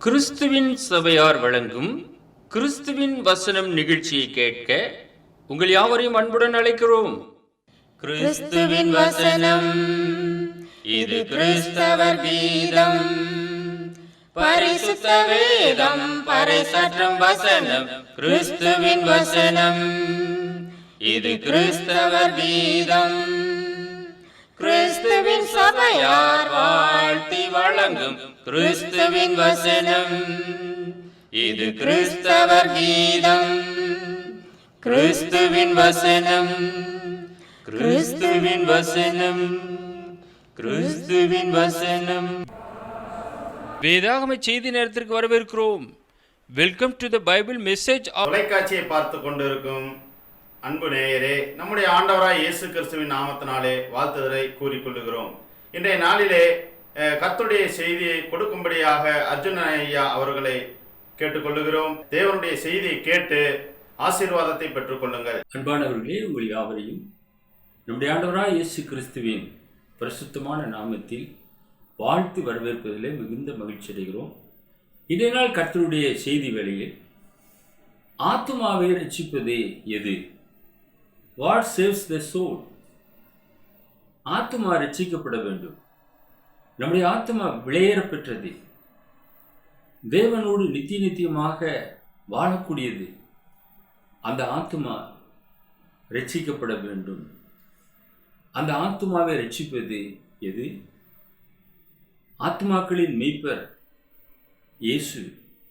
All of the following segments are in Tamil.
கிறிஸ்துவின் சபையார் வழங்கும் கிறிஸ்துவின் வசனம் நிகழ்ச்சியை கேட்க உங்கள் யாவரையும் அன்புடன் அழைக்கிறோம். கிறிஸ்துவின் வசனம் இது கிறிஸ்தவர் கீதம், பரிசுத்த வேதம் பறைசாற்றும் வசனம். கிறிஸ்துவின் வசனம் இது கிறிஸ்தவர் கீதம், கிறிஸ்துவின் சபையார் வாழ்த்தி வழங்கும் கிறிஸ்துவின் வசனம் இது கிறிஸ்தவர் கீதம். கிறிஸ்துவின் வசனம், கிறிஸ்துவின் வசனம், கிறிஸ்துவின் வசனம். வேதாகம செய்தி நேரத்திற்கு வரவேற்கிறோம். Welcome to the Bible message. தொலைக்காட்சியை பார்த்து கொண்டிருக்கும் அன்பு நேயரே, நம்முடைய ஆண்டவராய் இயேசு கிறிஸ்துவின் நாமத்தினாலே வாழ்த்துதலை கூறிக்கொள்ளுகிறோம். இன்றைய நாளிலே கர்த்தருடைய செய்தியை கொடுக்கும்படியாக அர்ஜுன ஐயா அவர்களை கேட்டுக்கொள்ளுகிறோம். தேவனுடைய செய்தியை கேட்டு ஆசீர்வாதத்தை பெற்றுக் கொள்ளுங்கள். அன்பானவர்களே, உங்கள் யாவரையும் நம்முடைய ஆண்டவராய் இயேசு கிறிஸ்துவின் பரிசுத்தமான நாமத்தில் வாழ்த்து வரவேற்பதிலே மிகுந்த மகிழ்ச்சி அடைகிறோம். இன்றைய நாள் கர்த்தருடைய செய்தி வேளையில் ஆத்துமாவை ரட்சிப்பது எது? What saves the soul? ஆத்துமா ரட்சிக்கப்பட வேண்டும். நம்முடைய ஆத்துமா விலையேற பெற்றது, தேவனோடு நித்தியமாக வாழக்கூடியது. அந்த ஆத்துமா ரட்சிக்கப்பட வேண்டும். அந்த ஆத்துமாவை ரட்சிப்பது எது? ஆத்துமாக்களின் மெய்ப்பர் இயேசு.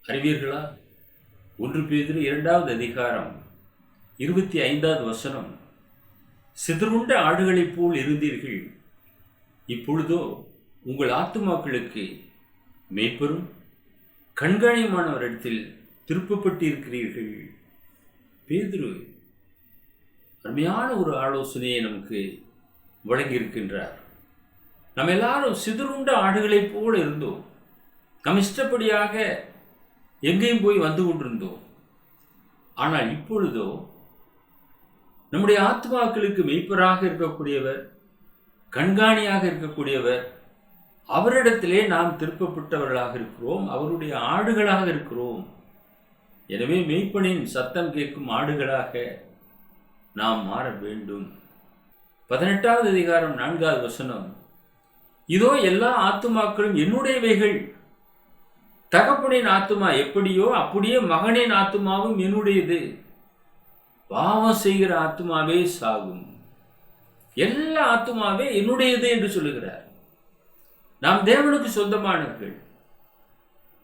அறிவீர்களா? 1 பேதுரு 2வது அதிகாரம் 25வது வசனம், சிதறுண்ட ஆடுகளைப் போல் இருந்தீர்கள், இப்பொழுதோ உங்கள் ஆத்துமாக்களுக்கு மெய்ப்பரும் கண்காணியமானவரிடத்தில் திருப்பப்பட்டிருக்கிறீர்கள். பேதுரு அருமையான ஒரு ஆலோசனையை நமக்கு வழங்கியிருக்கின்றார். நம்ம எல்லாரும் சிதறுண்ட ஆடுகளைப் போல இருந்தோம். நம் இஷ்டப்படியாக எங்கேயும் போய் வந்து கொண்டிருந்தோம். ஆனால் இப்பொழுதோ நம்முடைய ஆத்மாக்களுக்கு மெய்ப்பராக இருக்கக்கூடியவர், கண்காணியாக இருக்கக்கூடியவர், அவரிடத்திலே நாம் திருப்பப்பட்டவர்களாக இருக்கிறோம், அவருடைய ஆடுகளாக இருக்கிறோம். எனவே மெய்ப்பனின் சத்தம் கேட்கும் ஆடுகளாக நாம் மாற வேண்டும். 18வது அதிகாரம் 4வது வசனம், இதோ எல்லா ஆத்துமாக்களும் என்னுடையவைகள், தகப்பனின் ஆத்துமா எப்படியோ அப்படியே மகனின் ஆத்துமாவும் என்னுடையது. பாவம் செய்கிற ஆத்துமாவே சாகும், எல்லா ஆத்துமாவே என்னுடையது என்று சொல்லுகிறார். நாம் தேவனுக்கு சொந்தமானவர்கள்.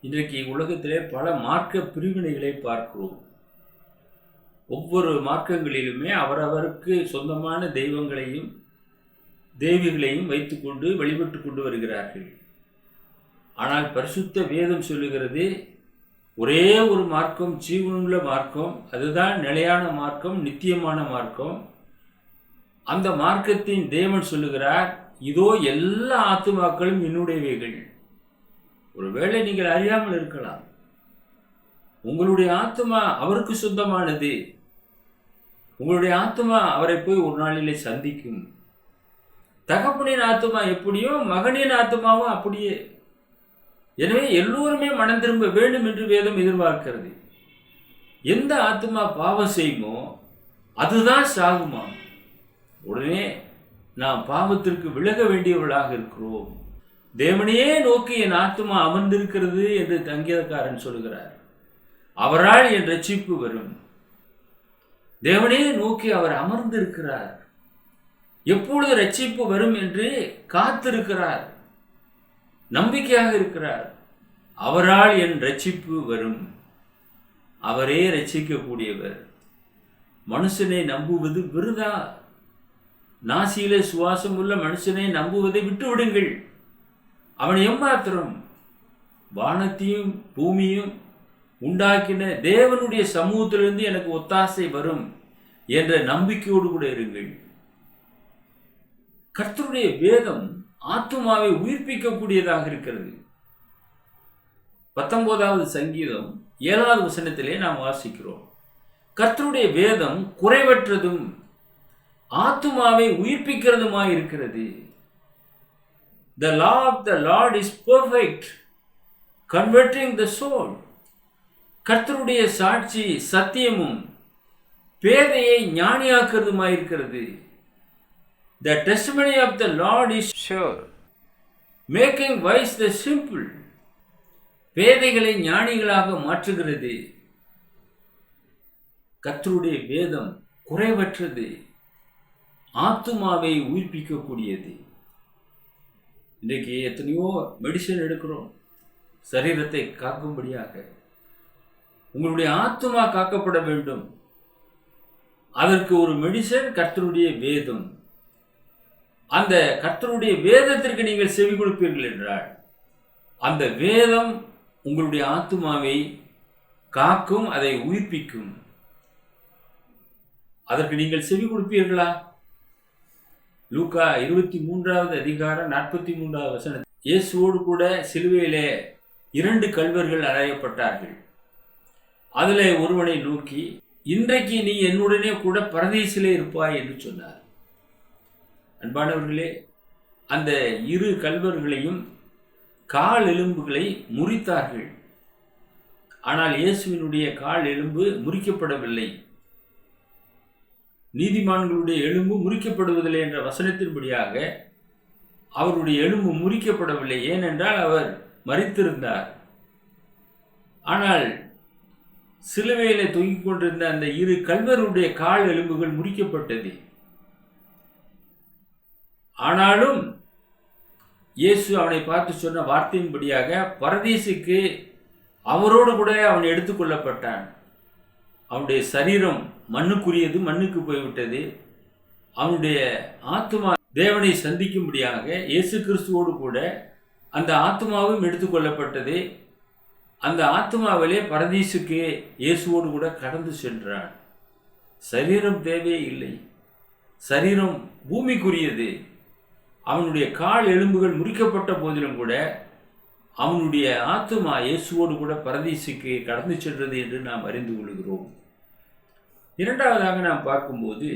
இன்றைக்கு உலகத்திலே பல மார்க்க பிரிவினைகளை பார்க்கிறோம். ஒவ்வொரு மார்க்கங்களிலுமே அவரவருக்கு சொந்தமான தெய்வங்களையும் தேவிகளையும் வைத்துக்கொண்டு வழிபட்டு கொண்டு வருகிறார்கள். ஆனால் பரிசுத்த வேதம் சொல்லுகிறது, ஒரே ஒரு மார்க்கம், ஜீவனுள்ள மார்க்கம், அதுதான் நிலையான மார்க்கம், நித்தியமான மார்க்கம். அந்த மார்க்கத்தின் தேவன் சொல்லுகிறார், இதோ எல்லா ஆத்துமாக்களும் என்னுடையவைகள். ஒருவேளை நீங்கள் அறியாமல் இருக்கலாம், உங்களுடைய ஆத்துமா அவருக்கு சொந்தமானது. உங்களுடைய ஆத்துமா அவரை போய் ஒரு நாளிலே சந்திக்கும். தகப்பனின் ஆத்துமா எப்படியோ மகனின் ஆத்துமாவும் அப்படியே. எனவே எல்லோருமே மனம் திரும்ப வேண்டும் என்று வேதம் எதிர்பார்க்கிறது. எந்த ஆத்துமா பாவம் செய்யுமோ அதுதான் சாகுமா. உடனே நாம் பாவத்திற்கு விலக வேண்டியவர்களாக இருக்கிறோம். தேவனையே நோக்கி என் ஆத்துமா அமர்ந்திருக்கிறது என்று சங்கீதக்காரன் சொல்கிறார். அவரால் என் ரட்சிப்பு வரும். தேவனையே நோக்கி அவர் அமர்ந்திருக்கிறார். எப்பொழுது ரட்சிப்பு வரும் என்று காத்திருக்கிறார், நம்பிக்கையாக இருக்கிறார். அவரால் என் ரட்சிப்பு வரும். அவரே ரட்சிக்கக்கூடியவர். மனுஷனை நம்புவது விருதா. நாசியிலே சுவாசம் உள்ள மனுஷனை நம்புவதை விட்டு விடுங்கள். அவன் எம்மாத்திரம்? வானத்தையும் பூமியும் உண்டாக்கின தேவனுடைய சமூகத்திலிருந்து எனக்கு ஒத்தாசை வரும் என்ற நம்பிக்கையோடு கூட இருங்கள். கர்த்தருடைய வேதம் ஆத்துமாவை உயிர்ப்பிக்கக்கூடியதாக இருக்கிறது. 19வது சங்கீதம் 7வது வசனத்திலே நாம் வாசிக்கிறோம், கர்த்தருடைய வேதம் குறைவற்றதும் ஆத்துமாவை உயிர்ப்பிக்கிறதுமாய் இருக்கிறது. The law of the Lord is perfect, converting the soul. கர்த்தருடைய சாட்சி சத்தியமும் பேதையை ஞானியாக்குறதுமாயிருக்கிறது. The testimony of the Lord is sure, making wise the simple. பேதைகளை ஞானிகளாக மாற்றுகிறது. கர்த்தருடைய வேதம் குறைவற்றது, ஆத்துமாவை உயிர்ப்பிக்கக்கூடியது. இன்றைக்கு எத்தனையோ மெடிசன் எடுக்கிறோம் சரீரத்தை காக்கும்படியாக. உங்களுடைய ஆத்துமா காக்கப்பட வேண்டும். அதற்கு ஒரு மெடிசன் கர்த்தருடைய வேதம். அந்த கர்த்தருடைய வேதத்திற்கு நீங்கள் செவி கொடுப்பீர்கள் என்றால் அந்த வேதம் உங்களுடைய ஆத்துமாவை காக்கும், அதை உயிர்ப்பிக்கும். அதற்கு நீங்கள் செவி கொடுப்பீர்களா? லூக்கா 23வது அதிகாரம் 43வது வசனம். இயேசுவோடு கூட சிலுவையிலே 2 கள்வர்கள் அறையப்பட்டார்கள். அதில் ஒருவனை நோக்கி, இன்றைக்கு நீ என்னுடனே கூட பரதீசிலே இருப்பாய் என்று சொன்னார். அன்பானவர்களே, அந்த 2 கள்வர்களையும் கால் எலும்புகளை முறித்தார்கள். ஆனால் இயேசுவினுடைய கால் எலும்பு முறிக்கப்படவில்லை. நீதிமான்களுடைய எலும்பு முறிக்கப்படுவதில்லை என்ற வசனத்தின்படியாக அவருடைய எலும்பு முறிக்கப்படவில்லை. ஏனென்றால் அவர் மரித்திருந்தார். ஆனால் சிலுவையிலே தொங்கிக் கொண்டிருந்த அந்த 2 கள்வருடைய கால் எலும்புகள் முறிக்கப்பட்டது. ஆனாலும் இயேசு அவனை பார்த்து சொன்ன வார்த்தையின்படியாக பரதீசுக்கு அவரோடு கூட அவன் எடுத்துக்கொள்ளப்பட்டான். அவனுடைய சரீரம் மண்ணுக்குரியது, மண்ணுக்கு போய்விட்டது. அவனுடைய ஆத்துமா தேவனை சந்திக்கும்படியாக இயேசு கிறிஸ்துவோடு கூட அந்த ஆத்துமாவும் எடுத்துக்கொள்ளப்பட்டது. அந்த ஆத்துமாவிலே பரதீசுக்கு இயேசுவோடு கூட கடந்து சென்றான். சரீரம் தேவையே இல்லை, சரீரம் பூமிக்குரியது. அவனுடைய கால் எலும்புகள் முறிக்கப்பட்ட போதிலும் கூட அவனுடைய ஆத்துமா இயேசுவோடு கூட பரதீசுக்கு கடந்து சென்றது என்று நாம் அறிந்து கொள்கிறோம். இரண்டாவதாக நாம் பார்க்கும்போது,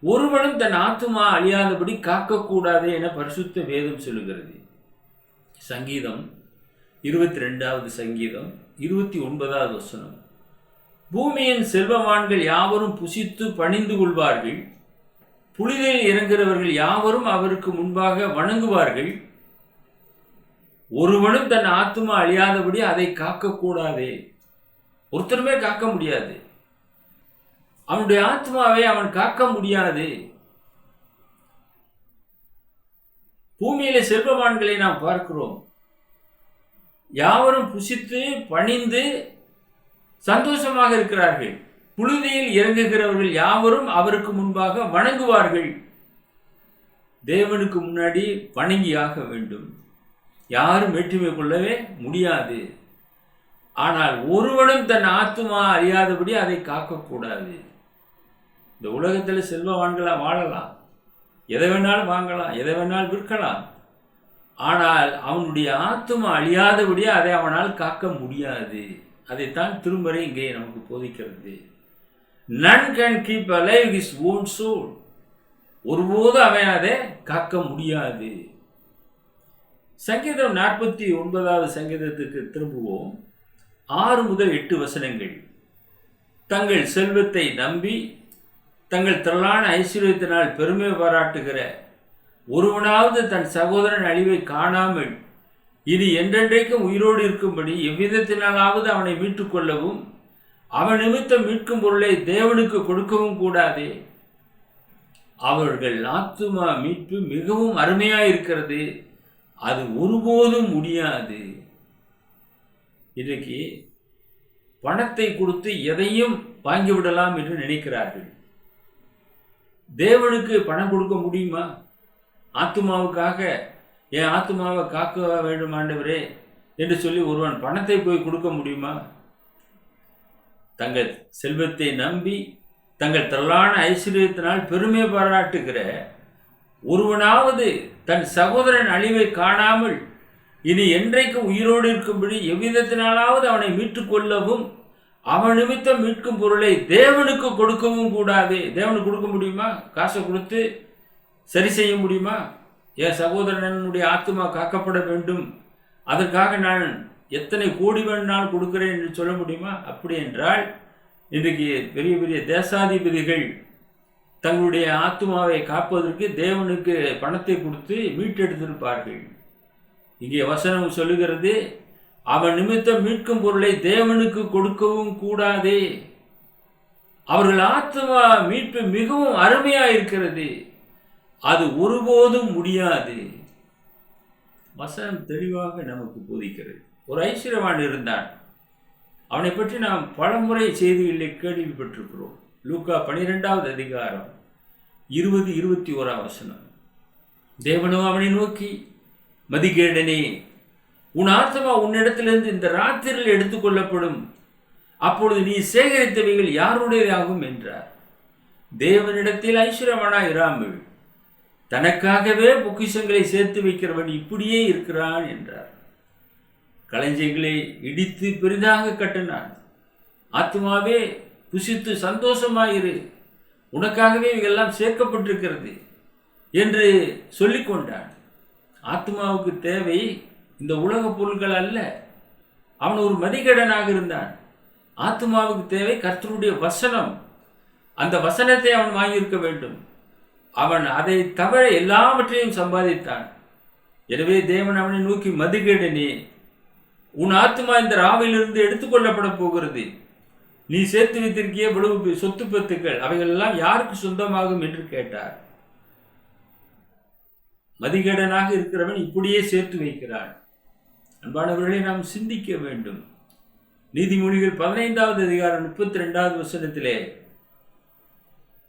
ஒருவனும் தன் ஆத்துமா அழியாதபடி காக்கக்கூடாது என பரிசுத்த வேதம் சொல்லுகிறது. சங்கீதம் 22வது சங்கீதம் 29வது வசனம். பூமியின் செல்வவான்கள் யாவரும் புசித்து பணிந்து கொள்வார்கள், புலிகளில் இறங்குகிறவர்கள் யாவரும் அவருக்கு முன்பாக வணங்குவார்கள். ஒருவனும் தன் ஆத்துமா அழியாதபடி அதை காக்கக்கூடாதே. ஒருத்தருமே காக்க முடியாது. அவனுடைய ஆத்மாவை அவன் காக்க முடியாது. பூமியிலே செல்வவான்களை நாம் பார்க்கிறோம். யாவரும் புசித்து பணிந்து சந்தோஷமாக இருக்கிறார்கள். புழுதியில் இறங்குகிறவர்கள் யாவரும் அவருக்கு முன்பாக வணங்குவார்கள். தேவனுக்கு முன்னாடி வணங்கியாக வேண்டும். யாரும் வேற்றுமை கொள்ளவே முடியாது. ஆனால் ஒருவனும் தன் ஆத்துமா அறியாதபடி அதை காக்கக்கூடாது. இந்த உலகத்தில் செல்வவான்களா வாழலாம், எதை வேணாலும் வாங்கலாம், எதை வேணாலும் விற்கலாம். ஆனால் அவனுடைய ஆத்துமா அழியாதபடி அதை அவனால் காக்க முடியாது. அதைத்தான் திருமறை இங்கே நமக்கு போதிக்கிறது. None can keep alive his own soul. ஒருபோது அவன் அதை காக்க முடியாது. சங்கீதம் 49வது சங்கீதத்துக்கு திரும்புவோம். 6 முதல் 8 வசனங்கள். தங்கள் செல்வத்தை நம்பி தங்கள் திரளான ஐஸ்வர்யத்தினால் பெருமை பாராட்டுகிற ஒருவனாவது தன் சகோதரன் அழிவை காணாமல் இது என்றென்றைக்கும் உயிரோடு இருக்கும்படி எவ்விதத்தினாலாவது அவனை மீட்டுக் கொள்ளவும் அவன் நிமித்தம் மீட்கும் பொருளை தேவனுக்கு கொடுக்கவும் கூடாதே. அவர்கள் ஆத்துமா மீட்பு மிகவும் அருமையாயிருக்கிறது, அது ஒருபோதும் முடியாது. இன்றைக்கு பணத்தை கொடுத்து எதையும் வாங்கிவிடலாம் என்று நினைக்கிறார்கள். தேவனுக்கு பணம் கொடுக்க முடியுமா? ஆத்துமாவுக்காக என் ஆத்துமாவை காக்க வேண்டும் ஆண்டவரே என்று சொல்லி ஒருவன் பணத்தை போய் கொடுக்க முடியுமா? தங்கள் செல்வத்தை நம்பி தங்கள் திரளான ஐஸ்வர்யத்தினால் பெருமை பாராட்டுகிற ஒருவனாவது தன் சகோதரன் அழிவை காணாமல் இனி என்றைக்கும் உயிரோடு இருக்கும்படி எவ்விதத்தினாலாவது அவனை மீட்டுக் கொள்ளவும் அவன் நிமித்தம் மீட்கும் பொருளை தேவனுக்கு கொடுக்கவும் கூடாது. தேவனுக்கு கொடுக்க முடியுமா? காசை கொடுத்து சரி செய்ய முடியுமா? என் சகோதரனுடைய ஆத்துமா காக்கப்பட வேண்டும் அதற்காக நான் எத்தனை கோடி வேணுனாலும் கொடுக்கிறேன் என்று சொல்ல முடியுமா? அப்படி என்றால் இன்றைக்கு பெரிய பெரிய தேசாதிபதிகள் தங்களுடைய ஆத்துமாவை காப்பதற்கு தேவனுக்கு பணத்தை கொடுத்து மீட்டெடுத்திருப்பார்கள். இங்கே வசனம் சொல்லுகிறது, அவன் நிமித்தம் மீட்கும் பொருளை தேவனுக்கு கொடுக்கவும் கூடாதே. அவர்கள் ஆத்துமா மீட்பு மிகவும் அருமையா இருக்கிறது, அது ஒருபோதும் முடியாது. வசனம் தெளிவாக நமக்கு போதிக்கிறது. ஒரு ஐஸ்வர்யவான் இருந்தான். அவனை பற்றி நாம் பலமுறை செய்திகளை கேள்விப்பட்டிருக்கிறோம். லூக்கா 12வது அதிகாரம் 20-21 வசனம். தேவனோ அவனை நோக்கி, மதிகேடனே, உன் ஆத்மா உன்னிடத்திலிருந்து இந்த ராத்திரியில் எடுத்துக்கொள்ளப்படும், அப்பொழுது நீ சேகரித்தவைகள் யாருடையதாகும் என்றார். தேவனிடத்தில் ஐஸ்வர்யவானாய் இராமல் தனக்காகவே பொக்கிஷங்களை சேர்த்து வைக்கிறவன் இப்படியே இருக்கிறான் என்றார். களஞ்சியங்களை இடித்து பெரிதாக கட்டினான். ஆத்மாவே புசித்து சந்தோஷமாயிரு, உனக்காகவே இவையெல்லாம் சேர்க்கப்பட்டிருக்கிறது என்று சொல்லிக் கொண்டான். ஆத்மாவுக்கு தேவை இந்த உலக பொருட்கள் அல்ல. அவன் ஒரு மதிகேடனாக இருந்தான். ஆத்மாவுக்கு தேவை கர்த்தருடைய வசனம். அந்த வசனத்தை அவன் வாங்கியிருக்க வேண்டும். அவன் அதை தவிர எல்லாவற்றையும் சம்பாதித்தான். எனவே தேவன் அவனை நோக்கி, மதிகேடனே, உன் ஆத்மா இந்த ராவிலிருந்து எடுத்துக்கொள்ளப்பட போகிறது. நீ சேர்த்து வைத்திருக்கிய இவ்வளவு சொத்து பத்துக்கள் அவைகள் எல்லாம் யாருக்கு சொந்தமாகும் என்று கேட்டார். மதிகேடனாக இருக்கிறவன் இப்படியே சேர்த்து வைக்கிறான். அன்பானவர்களை நாம் சிந்திக்க வேண்டும். நீதிமொழிகள் 15வது அதிகாரம் 32வது வசனத்திலே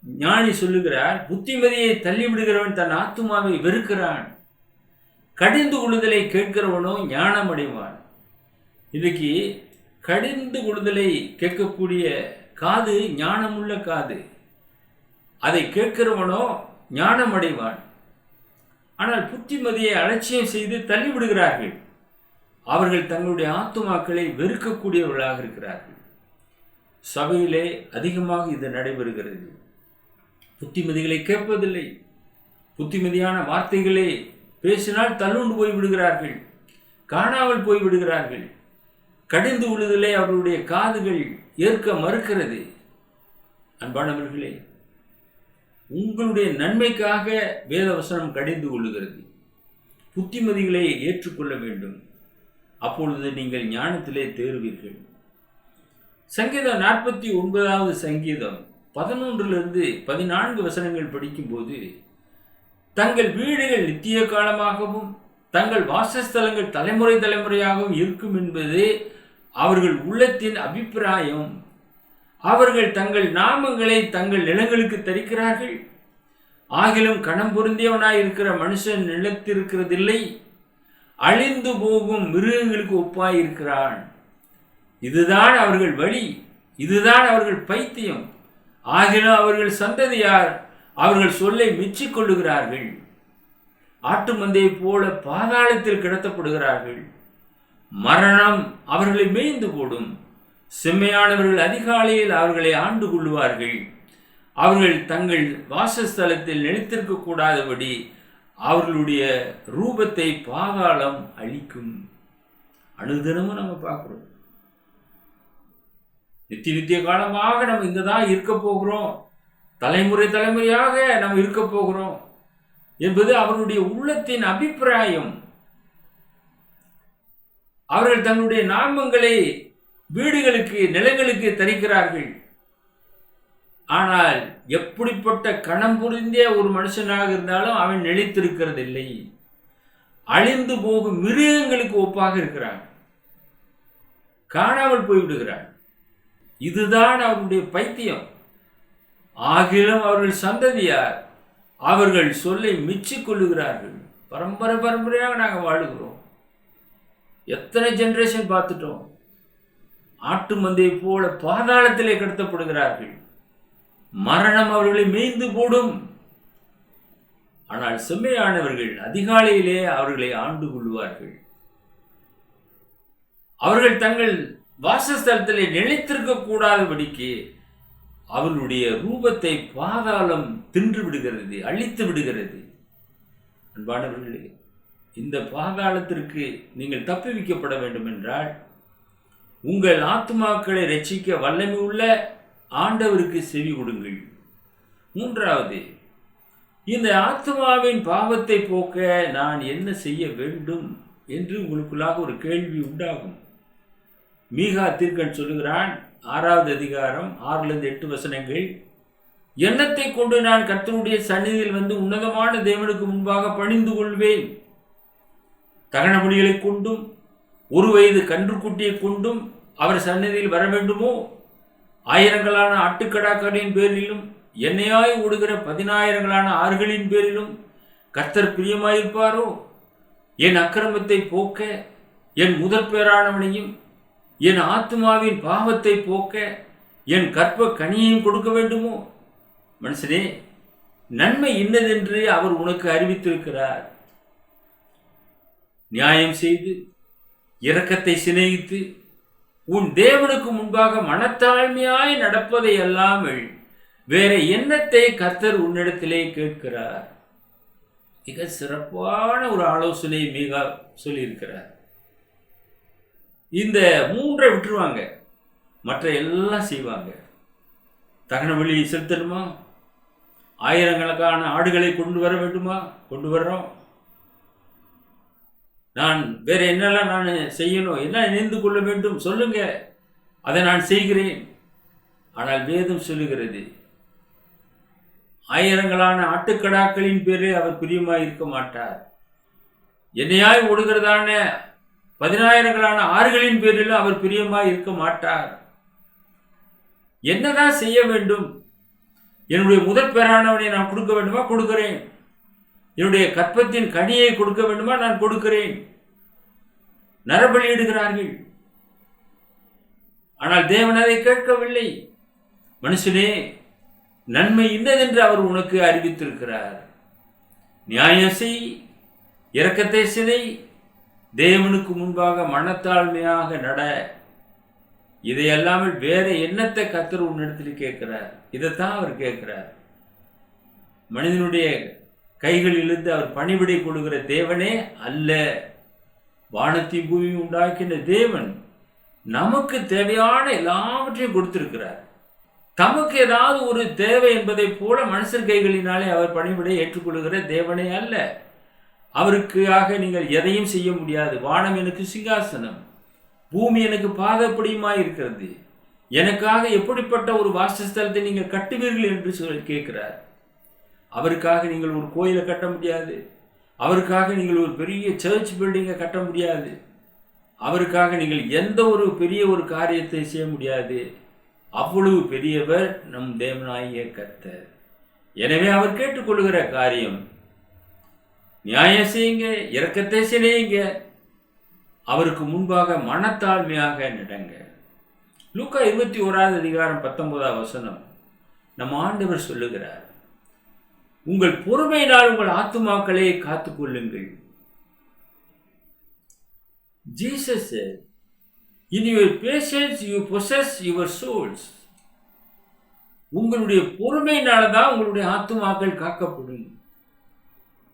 ஞானி சொல்லுகிறார், புத்திமதியை தள்ளிவிடுகிறவன் தன் ஆத்துமாவை வெறுக்கிறான், கடிந்து கொள்ளுதலை கேட்கிறவனோ ஞானம் அடைவான். இன்றைக்கு கடிந்து கொள்ளுதலை கேட்கக்கூடிய காது ஞானமுள்ள காது. அதை கேட்கிறவனோ ஞானம் அடைவான். ஆனால் புத்திமதியை அலட்சியம் செய்து தள்ளிவிடுகிறார்கள். அவர்கள் தங்களுடைய ஆத்துமாக்களை வெறுக்கக்கூடியவர்களாக இருக்கிறார்கள். சபையிலே அதிகமாக இது நடைபெறுகிறது. புத்திமதிகளை கேட்பதில்லை. புத்திமதியான வார்த்தைகளை பேசினால் தள்ளுண்டு போய்விடுகிறார்கள், காணாமல் போய்விடுகிறார்கள். கடிந்து விழுதலை அவர்களுடைய காதுகள் ஏற்க மறுக்கிறது. அன்பானவர்களே, உங்களுடைய நன்மைக்காக வேதவசனம் கடிந்து கொள்ளுகிறது. புத்திமதிகளை ஏற்றுக்கொள்ள வேண்டும். அப்பொழுது நீங்கள் ஞானத்திலே தேறுவீர்கள். சங்கீதம் 49வது சங்கீதம் 11லிருந்து 14 வசனங்கள் படிக்கும்போது, தங்கள் வீடுகள் நித்திய காலமாகவும் தங்கள் வாசஸ்தலங்கள் தலைமுறை தலைமுறையாகவும் இருக்கும் என்பது அவர்கள் உள்ளத்தின் அபிப்பிராயம். அவர்கள் தங்கள் நாமங்களை தங்கள் நிலங்களுக்கு தரிக்கிறார்கள். ஆகிலும் கணம் பொருந்தியவனாய் இருக்கிற மனுஷன் நிலத்திருக்கிறதில்லை, அழிந்து போகும் மிருகங்களுக்கு ஒப்பாயிருக்கிறான். இதுதான் அவர்கள் வழி, இதுதான் அவர்கள் பைத்தியம். ஆகிலும் அவர்கள் சந்ததியார் அவர்கள் சொல்லை மெச்சிக் கொள்ளுகிறார்கள். ஆட்டு மந்தையை போல பாதாளத்தில் கிடத்தப்படுகிறார்கள். மரணம் அவர்களை மேய்ந்து போடும். செம்மையானவர்கள் அதிகாலையில் அவர்களை ஆண்டு கொள்ளுவார்கள். அவர்கள் தங்கள் வாசஸ்தலத்தில் நிலைத்திருக்க கூடாதபடி அவர்களுடைய ரூபத்தை பாதாளம் அழிக்கும். அனுதினமும் நம்ம பார்க்கிறோம். நித்திய காலமாக நம்ம இங்க தான் இருக்க போகிறோம், தலைமுறை தலைமுறையாக நம்ம இருக்க போகிறோம் என்பது அவர்களுடைய உள்ளத்தின் அபிப்பிராயம். அவர்கள் தங்களுடைய நாமங்களை வீடுகளுக்கு நிலங்களுக்கு தரிக்கிறார்கள். ஆனால் எப்படிப்பட்ட கணம் புரிந்திய ஒரு மனுஷனாக இருந்தாலும் அவன் நிலைத்திருக்கிறதில்லை, அழிந்து போகும் மிருகங்களுக்கு ஒப்பாக இருக்கிறான், காணாமல் போய்விடுகிறான். இதுதான் அவருடைய பைத்தியம். ஆகிலும் அவர்கள் சந்ததியார் அவர்கள் சொல்லை மிச்சிக் கொள்ளுகிறார்கள். பரம்பரை பரம்பரையாக நாங்கள் வாழுகிறோம். எத்தனை ஜெனரேஷன் பார்த்துட்டோம். ஆட்டு மந்தையை போல பாதாளத்திலே கடத்தப்படுகிறார்கள். மரணம் அவர்களை மேய்ந்து போடும். ஆனால் செம்மையானவர்கள் அதிகாலையிலே அவர்களை ஆண்டு கொள்வார்கள். அவர்கள் தங்கள் வாசஸ்தலத்திலே நிலைத்திருக்க கூடாதபடிக்கு அவர்களுடைய ரூபத்தை பாதாளம் தின்று விடுகிறது, அழித்து விடுகிறது. அன்பானவர்களே, இந்த பாதாளத்திற்கு நீங்கள் தப்புவிக்கப்பட வேண்டும் என்றால் உங்கள் ஆத்துமாக்களை ரட்சிக்க வல்லமை உள்ள ஆண்டவருக்கு செவி கொடுங்கள். மூன்றாவது, இந்த ஆத்மாவின் பாவத்தை போக்க நான் என்ன செய்ய வேண்டும் என்று உங்களுக்குள்ளாக ஒரு கேள்வி உண்டாகும். மீகா தீர்க்கன் சொல்லுகிறான், 6வது அதிகாரம் 6-8 வசனங்கள், எண்ணத்தை கொண்டு நான் கர்த்தருடைய சந்நிதியில் வந்து உன்னதமான தேவனுக்கு முன்பாக பணிந்து கொள்வேன். தகன பலிகளை கொண்டும் 1 வயது கன்றுக்குட்டியை கொண்டும் அவர் சந்நிதியில் வர வேண்டுமோ? ஆயிரங்களான ஆட்டுக்கடாக்களின் பேரிலும் எண்ணெயாய் ஓடுகிற 10,000 ஆறுகளின் பேரிலும் கர்த்தர் பிரியமாயிருப்பாரோ? என் அக்கிரமத்தை போக்க என் முதற் பேரானவனையும் என் ஆத்மாவின் பாவத்தை போக்க என் கற்ப கனியையும் கொடுக்க வேண்டுமோ? மனுஷனே, நன்மை இன்னதென்று அவர் உனக்கு அறிவித்திருக்கிறார். நியாயம் செய்து இரக்கத்தை சிநேகித்து உன் தேவனுக்கு முன்பாக மனத்தாழ்மையாய் நடப்பதை அல்லாமல் வேற எண்ணத்தை கர்த்தர் உன்னிடத்திலே கேட்கிறார். மிக சிறப்பான ஒரு ஆலோசனை மீகா சொல்லியிருக்கிறார். இந்த 3 விட்டுருவாங்க, மற்ற எல்லாம் செய்வாங்க. தகன பலி செலுத்தணுமா? ஆயிரக்கணக்கான ஆடுகளை கொண்டு வர வேண்டுமா? கொண்டு வர்றோம். நான் வேற என்னெல்லாம் நான் செய்யணும், என்ன இணைந்து கொள்ள வேண்டும் சொல்லுங்க, அதை நான் செய்கிறேன். ஆனால் வேதம் சொல்லுகிறது, ஆயிரங்களான ஆட்டுக்கடாக்களின் பேரில் அவர் பிரியமாய் இருக்க மாட்டார். என்னையாய் ஓடுகிறதான 10,000 ஆறுகளின் பேரிலும் அவர் பிரியமாய் இருக்க மாட்டார். என்னதான் செய்ய வேண்டும்? என்னுடைய முதற் பேரானவனை நான் கொடுக்க வேண்டுமா? கொடுக்கிறேன். என்னுடைய கற்பத்தின் கனியை கொடுக்க வேண்டுமா? நான் கொடுக்கிறேன். நரபலியிடுகிறார்கள். ஆனால் தேவன் அதை கேட்கவில்லை. மனுஷனே, நன்மை இன்னதென்று அவர் உனக்கு அறிவித்திருக்கிறார். நியாயம் செய், இரக்கத்தை சிதை, தேவனுக்கு முன்பாக மனத்தாழ்மையாக நட. இதையெல்லாமல் வேற எண்ணத்தை கர்த்தர் உன்னிடத்தில் கேட்கிறார். இதைத்தான் அவர் கேட்கிறார். மனிதனுடைய கைகளிலிருந்து அவர் பணிவிடை கொடுக்கிற தேவனே அல்ல. வானத்தையும் பூமியும் உண்டாக்கின தேவன் நமக்கு தேவையான எல்லாவற்றையும் கொடுத்திருக்கிறார். தமக்கு ஏதாவது ஒரு தேவை என்பதை போல மனுஷர் கைகளினாலே அவர் பணிவிடை ஏற்றுக்கொள்கிற தேவனே அல்ல. அவருக்காக நீங்கள் எதையும் செய்ய முடியாது. வானம் எனக்கு சிங்காசனம், பூமி எனக்கு பாதப்படியுமாய் இருக்கிறது. எனக்காக எப்படிப்பட்ட ஒரு வாசஸ்தலத்தை நீங்கள் கட்டுவீர்கள் என்று சொல்லி கேட்கிறார். அவருக்காக நீங்கள் ஒரு கோயிலை கட்ட முடியாது. அவருக்காக நீங்கள் ஒரு பெரிய சர்ச் பில்டிங்கை கட்ட முடியாது. அவருக்காக நீங்கள் எந்த ஒரு பெரிய ஒரு காரியத்தை செய்ய முடியாது. அவ்வளவு பெரியவர் நம் தேவனாகிய கர்த்தர். எனவே அவர் கேட்டுக்கொள்கிற காரியம், நியாயம் செய்யுங்க, இரக்கத்தை செய்யுங்க, அவருக்கு முன்பாக மனத்தாழ்மையாக நடங்க. லூக்கா 21வது அதிகாரம் 19வது வசனம் நம் ஆண்டவர் சொல்லுகிறார், உங்கள் பொறுமையினால் உங்கள் ஆத்துமாக்களை காத்துக்கொள்ளுங்கள். Jesus said, in your patience you possess your souls. உங்களுடைய பொறுமையினால தான் உங்களுடைய ஆத்துமாக்கள் காக்கப்படும்.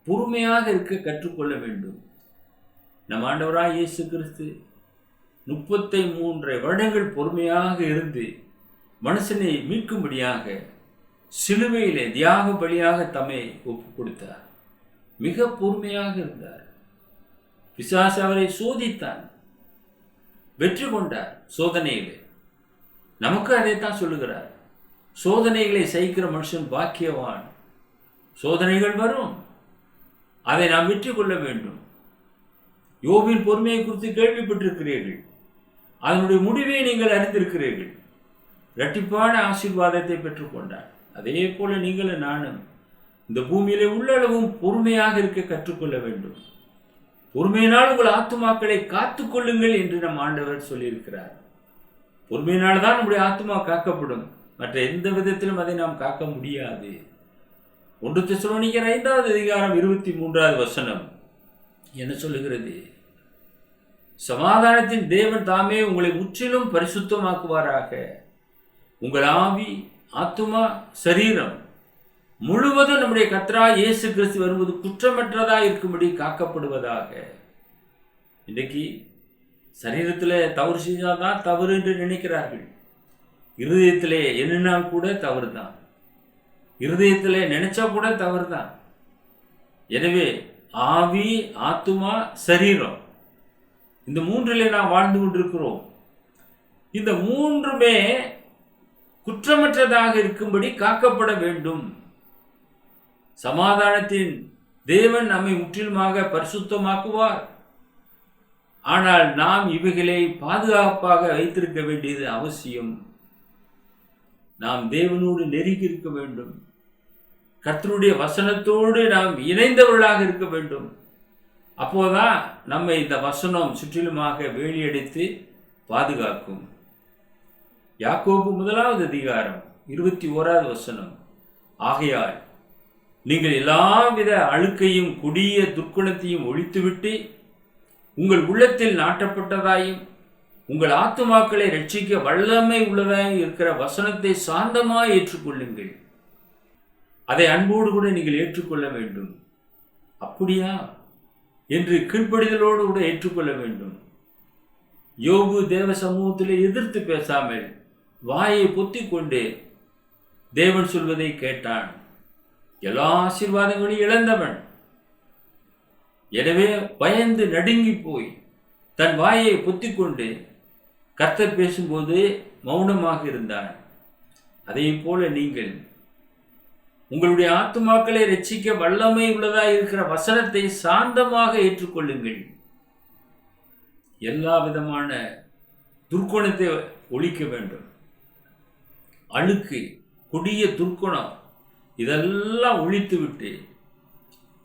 பொறுமையாக இருக்க கற்றுக்கொள்ள வேண்டும். நம் ஆண்டவராய் இயேசு கிறிஸ்து 33 வருடங்கள் பொறுமையாக இருந்து மனுஷனை மீட்கும்படியாக சிலுவையிலே தியாக பலியாக தம்மை ஒப்பு கொடுத்தார். மிக பொறுமையாக இருந்தார். பிசாசு அவரை சோதித்தான், வெற்றி கொண்டார் சோதனையிலே. நமக்கு அதைத்தான் சொல்லுகிறார், சோதனைகளை சகிக்கிற மனுஷன் பாக்கியவான். சோதனைகள் வரும், அதை நாம் வெற்றி கொள்ள வேண்டும். யோபின் பொறுமையை குறித்து கேள்விப்பட்டிருக்கிறீர்கள், அதனுடைய முடிவை நீங்கள் அறிந்திருக்கிறீர்கள். இரட்டிப்பான ஆசீர்வாதத்தை பெற்றுக்கொண்டார். அதே போல நீங்களும் நானும் இந்த பூமியிலே உள்ளளவும் பொறுமையாக இருக்க கற்றுக்கொள்ள வேண்டும். பொறுமையினால் உங்கள் ஆத்துமாக்களை காத்துக்கொள்ளுங்கள் என்று நம் ஆண்டவர் சொல்லியிருக்கிறார். பொறுமையினால் தான் நம்முடைய ஆத்துமா காக்கப்படும். மற்ற எந்த விதத்திலும் அதை நாம் காக்க முடியாது. 1 தெசலோனிக்கர் 5வது அதிகாரம் 23வது வசனம் என்ன சொல்லுகிறது? சமாதானத்தின் தேவன் தாமே உங்களை முற்றிலும் பரிசுத்தமாக்குவாராக. உங்கள் ஆவி, ஆத்துமா, சரீரம் முழுவதும் நம்முடைய கர்த்தராகிய இயேசு கிறிஸ்து வரும்போது குற்றமற்றதாக இருக்கும்படி காக்கப்படுவதாக. இன்றைக்கு சரீரத்தில் தவறு செஞ்சாதான் தவறு என்று நினைக்கிறார்கள். இருதயத்திலே எண்ணினா கூட தவறு தான். இருதயத்திலே நினைச்சா கூட தவறு தான். எனவே ஆவி, ஆத்துமா, சரீரம், இந்த மூன்றிலே நாம் வாழ்ந்து கொண்டிருக்கிறோம். இந்த மூன்றுமே குற்றமற்றதாக இருக்கும்படி காக்கப்பட வேண்டும். சமாதானத்தின் தேவன் நம்மை முற்றிலுமாக பரிசுத்தமாக்குவார். ஆனால் நாம் இவைகளை பாதுகாப்பாக வைத்திருக்க வேண்டியது அவசியம். நாம் தேவனோடு நெருங்கி இருக்க வேண்டும். கர்த்தருடைய வசனத்தோடு நாம் இணைந்தவர்களாக இருக்க வேண்டும். அப்போதான் நம்மை இந்த வசனம் சுற்றிலுமாக வேலியடைத்து பாதுகாக்கும். யாக்கோபு 1 அதிகாரம் 21 வசனம், ஆகையால் நீங்கள் எல்லாவித அழுக்கையும் கொடிய துர்க்குணத்தையும் ஒழித்துவிட்டு உங்கள் உள்ளத்தில் நாட்டப்பட்டதாயும் உங்கள் ஆத்துமாக்களை ரட்சிக்க வல்லமை உள்ளதாயும் இருக்கிற வசனத்தை சாந்தமாய் ஏற்றுக்கொள்ளுங்கள். அதை அன்போடு கூட நீங்கள் ஏற்றுக்கொள்ள வேண்டும். அப்படியா என்று கீழ்ப்படிதலோடு கூட ஏற்றுக்கொள்ள வேண்டும். யோபு தேவ சமூகத்திலே எதிர்த்து பேசாமல் வாயை பொத்திக் கொண்டு தேவன் சொல்வதை கேட்டான். எல்லா ஆசீர்வாதங்களையும் இழந்தவன். எனவே பயந்து நடுங்கி போய் தன் வாயை பொத்திக் கொண்டு கர்த்தர் பேசும்போது மௌனமாக இருந்தான். அதே போல நீங்கள் உங்களுடைய ஆத்துமாக்களை ரட்சிக்க வல்லமை உள்ளதாக இருக்கிற வசனத்தை சாந்தமாக ஏற்றுக்கொள்ளுங்கள். எல்லா விதமான துர்க்குணத்தை ஒழிக்க வேண்டும். அழுக்கு, கொடிய துர்க்குணம் இதெல்லாம் ஒழித்துவிட்டு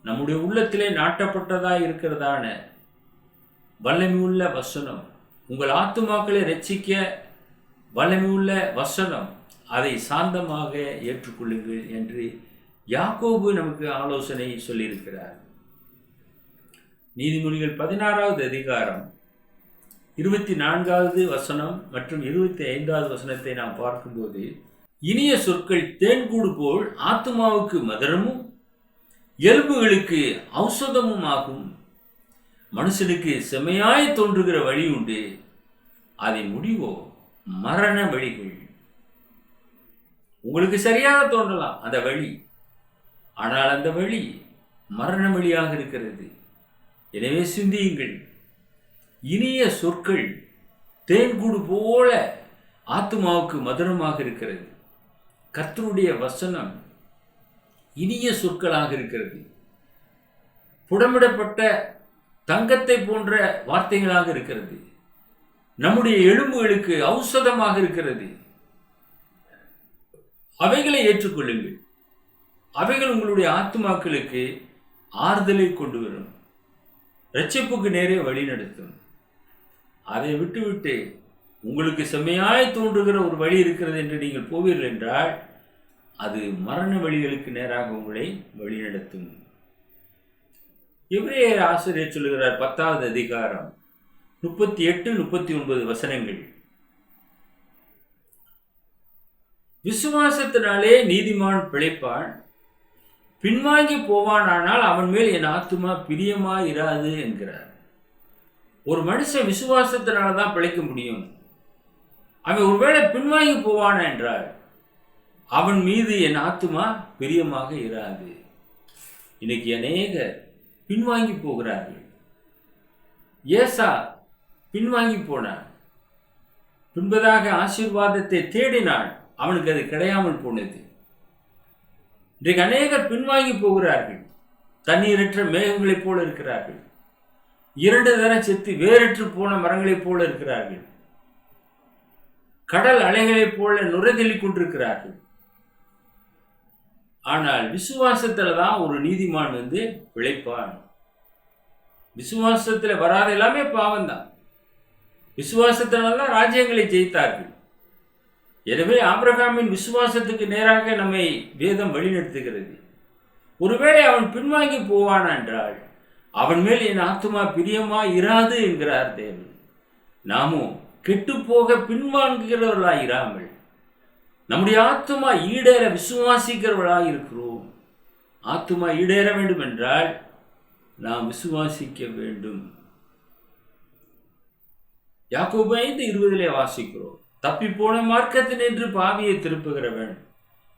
நம்முடைய உள்ளத்திலே நாட்டப்பட்டதாக இருக்கிறதான வல்லமையுள்ள வசனம், உங்கள் ஆத்துமாக்களை ரட்சிக்க வல்லமையுள்ள வசனம், அதை சாந்தமாக ஏற்றுக்கொள்ளுங்கள் என்று யாக்கோபு நமக்கு ஆலோசனை சொல்லியிருக்கிறார். நீதிமொழிகள் 16 அதிகாரம் 24 வசனம் மற்றும் 25 வசனத்தை நாம் பார்க்கும்போது, இனிய சொற்கள் தேன்கூடு போல் ஆத்துமாவுக்கு மதுரமும் எலும்புகளுக்கு ஔஷதமும் ஆகும். மனுஷனுக்கு செமையாய் தோன்றுகிற வழி உண்டு, அதன் முடிவோ மரண வழிகள். உங்களுக்கு சரியாக தோன்றலாம் அந்த வழி, ஆனால் அந்த வழி மரண வழியாக இருக்கிறது. எனவே சிந்தியுங்கள். இனிய சொற்கள் தேன்கூடு போல ஆத்துமாவுக்கு மதுரமாக இருக்கிறது. கர்த்தருடைய வசனம் இனிய சொற்களாக இருக்கிறது. புடமிடப்பட்ட தங்கத்தை போன்ற வார்த்தைகளாக இருக்கிறது. நம்முடைய எலும்புகளுக்கு ஔஷதமாக இருக்கிறது. அவைகளை ஏற்றுக்கொள்ளுங்கள். அவைகள் உங்களுடைய ஆத்துமாக்களுக்கு ஆறுதலை கொண்டு வரும், இரட்சிப்புக்கு நேரே வழி நடத்தும். அதை விட்டுவிட்டு உங்களுக்கு செம்மையாய் தோன்றுகிற ஒரு வழி இருக்கிறது என்று நீங்கள் போவீர்கள் என்றால் அது மரண வழிகளுக்கு நேராக உங்களை வழிநடத்தும். எபிரேயர் ஆசிரியர் சொல்லுகிறார் 10 அதிகாரம் 38-39 வசனங்கள், விசுவாசத்தினாலே நீதிமான் பிழைப்பான், பின்வாங்கி போவானானால் அவன் மேல் என் ஆத்துமா பிரியமாய் இராது என்கிறார். ஒரு மனுஷன் விசுவாசத்தினால தான் பிழைக்க முடியும். அவன் ஒருவேளை பின்வாங்கி போவான் என்றால் அவன் மீது என் ஆத்துமா பிரியமாக இராது. இன்னைக்கு அநேகர் பின்வாங்கி போகிறார்கள். ஏசா பின்வாங்கி போனான், பின்பதாக ஆசீர்வாதத்தை தேடினான், அவனுக்கு அது கிடையாமல் போனது. இன்றைக்கு அநேகர் பின்வாங்கி போகிறார்கள். தண்ணீரற்ற மேகங்களைப் போல இருக்கிறார்கள். 2 தரம் செத்து வேறற்று போன மரங்களைப் போல இருக்கிறார்கள். கடல் அலைகளைப் போல நுரைதள்ளி கொண்டிருக்கிறார்கள். ஆனால் விசுவாசத்துல தான் ஒரு நீதிமான் பிழைப்பான். விசுவாசத்துல வராத எல்லாமே பாவம்தான். விசுவாசத்தினால்தான் ராஜ்யங்களை ஜெயித்தார்கள். எனவே ஆபிரகாமின் விசுவாசத்துக்கு நேராக நம்மை வேதம் வழிநடத்துகிறது. ஒருவேளை அவன் பின்வாங்கி போவான் என்றால் அவன் மேல் என் ஆத்துமா பிரியமா இராது என்கிறார் தேவன். நாமும் கெட்டு போக பின்வாங்குகிறவர்களாய் இராமல் நம்முடைய ஆத்துமா ஈடேற விசுவாசிக்கிறவர்களாக இருக்கிறோம். ஆத்துமா ஈடேற வேண்டும் என்றால் நாம் விசுவாசிக்க வேண்டும். யாக்கோபு 5:20 வாசிக்கிறோம், தப்பி போன மார்க்கத்தினின்று பாவியை திருப்புகிறவன்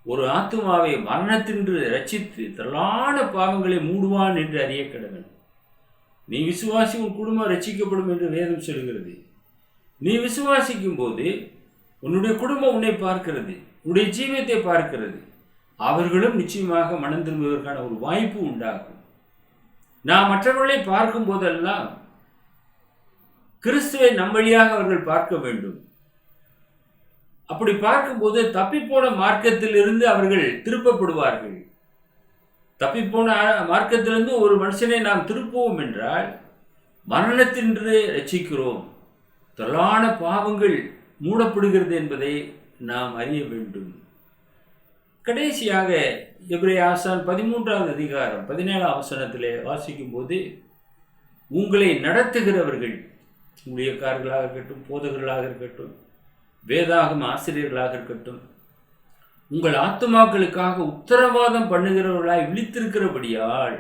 ஒரு ஆத்துமாவை மரணத்தின்று ரட்சித்து திரளான பாவங்களை மூடுவான் என்று அறிய கடவன். நீ விசுவாசி, உன் குடும்பம் ரட்சிக்கப்படும் என்று வேதம் சொல்கிறது. நீ விசுவாசிக்கும் போது உன்னுடைய குடும்பம் உன்னை பார்க்கிறது, உன்னுடைய ஜீவியத்தை பார்க்கிறது. அவர்களும் நிச்சயமாக மனம் திரும்புவதற்கான ஒரு வாய்ப்பு உண்டாகும். நான் மற்றவர்களை பார்க்கும் போதெல்லாம் கிறிஸ்துவை நம் வழியாக அவர்கள் பார்க்க வேண்டும். அப்படி பார்க்கும்போது தப்பிப்போன மார்க்கத்திலிருந்து அவர்கள் திருப்பப்படுவார்கள். தப்பிப்போன மார்க்கத்திலிருந்து ஒரு மனுஷனை நாம் திருப்புவோம் என்றால் மரணத்தின்று ரட்சிக்கிறோம். திரளான பாவங்கள் மூடப்படுகிறது என்பதை நாம் அறிய வேண்டும். கடைசியாக எபிரேய ஆசான் 13வது அதிகாரம் 17ஆம் வசனத்திலே வாசிக்கும் போது, உங்களை நடத்துகிறவர்கள் ஊழியக்காரர்களாக இருக்கட்டும், போதகர்களாக இருக்கட்டும், வேதாகம ஆசிரியர்களாக இருக்கட்டும், உங்கள் ஆத்துமாக்களுக்காக உத்தரவாதம் பண்ணுகிறவர்களாய் விழித்திருக்கிறபடியால்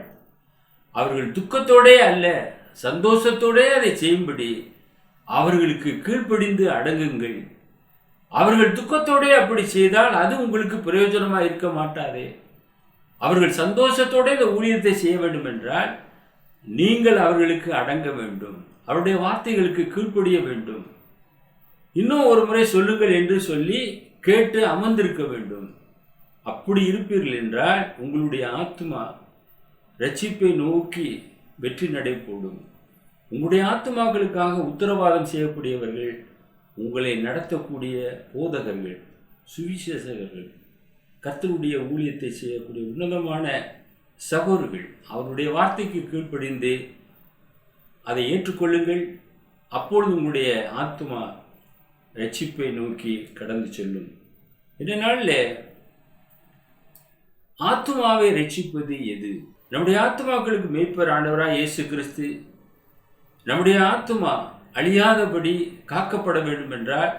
அவர்கள் துக்கத்தோடே அல்ல சந்தோஷத்தோடே அதை செய்யும்படி அவர்களுக்கு கீழ்ப்படிந்து அடங்குங்கள். அவர்கள் துக்கத்தோடே அப்படி செய்தால் அது உங்களுக்கு பிரயோஜனமாக இருக்க மாட்டாதே. அவர்கள் சந்தோஷத்தோட இந்த ஊழியத்தை செய்ய வேண்டும் என்றால் நீங்கள் அவர்களுக்கு அடங்க வேண்டும், அவருடைய வார்த்தைகளுக்கு கீழ்ப்படிய வேண்டும். இன்னும் ஒரு முறை சொல்லுங்கள் என்று சொல்லி கேட்டு அமர்ந்திருக்க வேண்டும். அப்படி இருப்பீர்கள் என்றால் உங்களுடைய ஆத்மா ரட்சிப்பை நோக்கி வெற்றி நடை போடும். உங்களுடைய ஆத்மாக்களுக்காக உத்தரவாதம் செய்யக்கூடியவர்கள் உங்களை நடத்தக்கூடிய போதகர்கள், சுவிசேஷகர்கள், கர்த்தருடைய ஊழியத்தை செய்யக்கூடிய உன்னதமான சகோதரர்கள். அவருடைய வார்த்தைக்கு கீழ்ப்படிந்து அதை ஏற்றுக்கொள்ளுங்கள். அப்பொழுது உங்களுடைய ஆத்மா ரட்சிப்பை நோக்கி கடந்து செல்லும். இந்த நாளில் ஆத்மாவை ரட்சிப்பது எது? நம்முடைய ஆத்மாக்களுக்கு மேய்ப்பர் ஆண்டவராக இயேசு கிறிஸ்து. நம்முடைய ஆத்மா அழியாதபடி காக்கப்பட வேண்டும் என்றால்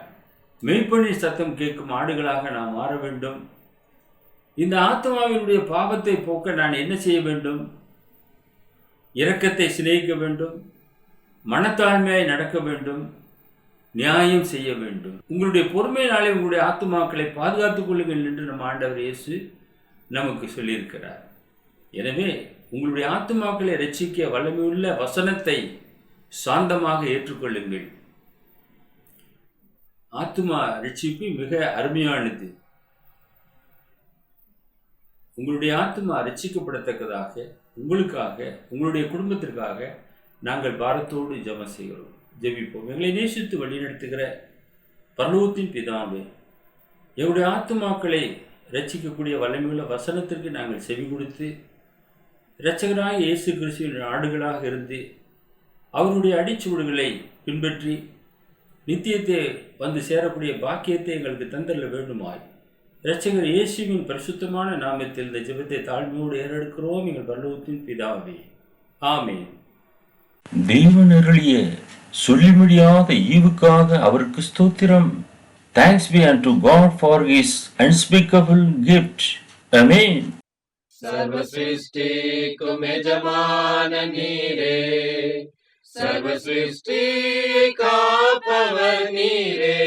மேய்ப்பனின் சத்தம் கேட்கும் ஆடுகளாக நாம் மாற வேண்டும். இந்த ஆத்மாவினுடைய பாவத்தை போக்க நான் என்ன செய்ய வேண்டும்? இரக்கத்தை சிநேகிக்க வேண்டும், மனத்தாழ்மையாய் நடக்க வேண்டும், நியாயம் செய்ய வேண்டும். உங்களுடைய பொறுமையினாலே உங்களுடைய ஆத்துமாக்களை பாதுகாத்துக் கொள்ளுங்கள் என்று நம் ஆண்டவர் இயேசு நமக்கு சொல்லியிருக்கிறார். எனவே உங்களுடைய ஆத்துமாக்களை ரட்சிக்க வல்லமையுள்ள வசனத்தை சாந்தமாக ஏற்றுக்கொள்ளுங்கள். ஆத்துமா ரட்சிப்பு மிக அருமையானது. உங்களுடைய ஆத்துமா ரட்சிக்கப்படத்தக்கதாக உங்களுக்காக, உங்களுடைய குடும்பத்திற்காக நாங்கள் பாரத்தோடு ஜெபம் செய்கிறோம். ஜெபிப்போம். எங்களை நேசித்து வழிநடத்துகிற பரலோகத்தின் பிதாவே, எங்களுடைய ஆத்துமாக்களை ரட்சிக்கக்கூடிய வல்லமையுள்ள வசனத்திற்கு நாங்கள் செவி கொடுத்து இரட்சகராக இயேசு கிறிஸ்துவின் ஆடுகளாக இருந்து அவருடைய அடிச்சுவடுகளை பின்பற்றி நித்தியத்தை வந்து சேரக்கூடிய பாக்கியத்தை எங்களுக்கு தந்தல்ல வேண்டுமாய் இரட்சகர் இயேசுவின் பரிசுத்தமான நாமத்தில் இந்த ஜெபத்தை தாழ்மையோடு ஏறெடுக்கிறோம் எங்கள் பரலோகத்தின் பிதாவே, ஆமென். தேவன் அருளிய சொல்லி முடியாத ஈவுக்காக அவருக்கு ஸ்தோத்திரம். Thanks be unto God for his unspeakable gift. Amen. सर्व सृष्टि को मेजमान नीरे, सर्व सृष्टि का पवर नीरे,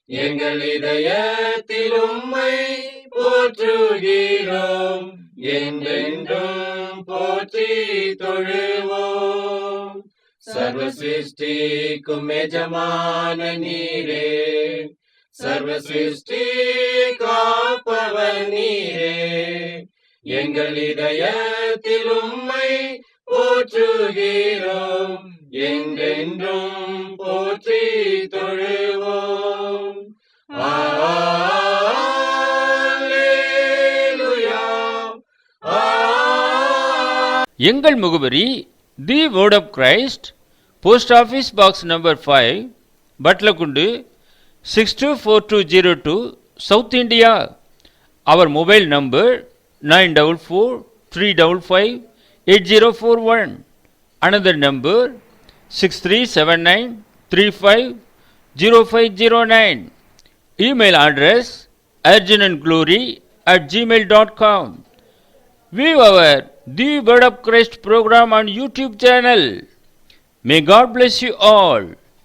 எங்கள் இதயத்தில் உம்மை போற்றுகிறோம், என்றென்றும் போற்றி தொழுவோம். सर्व सृष्टि को मेजमान नीरे, सर्व सृष्टि का पवर नीरे, எங்கள் இதயத்தில் உம்மை போற்றுகிறோம், என்றென்றும் போற்றி தொழுவோம். அல்லேலூயா. எங்கள் முகவரி the word of Christ, post office box number 5, Batlagundu 624202, south India. அவர் mobile number 9443558041. Another number 6379350509. Email address urgenandglory@gmail.com. View our The Word of Christ program on YouTube channel. May God bless you all.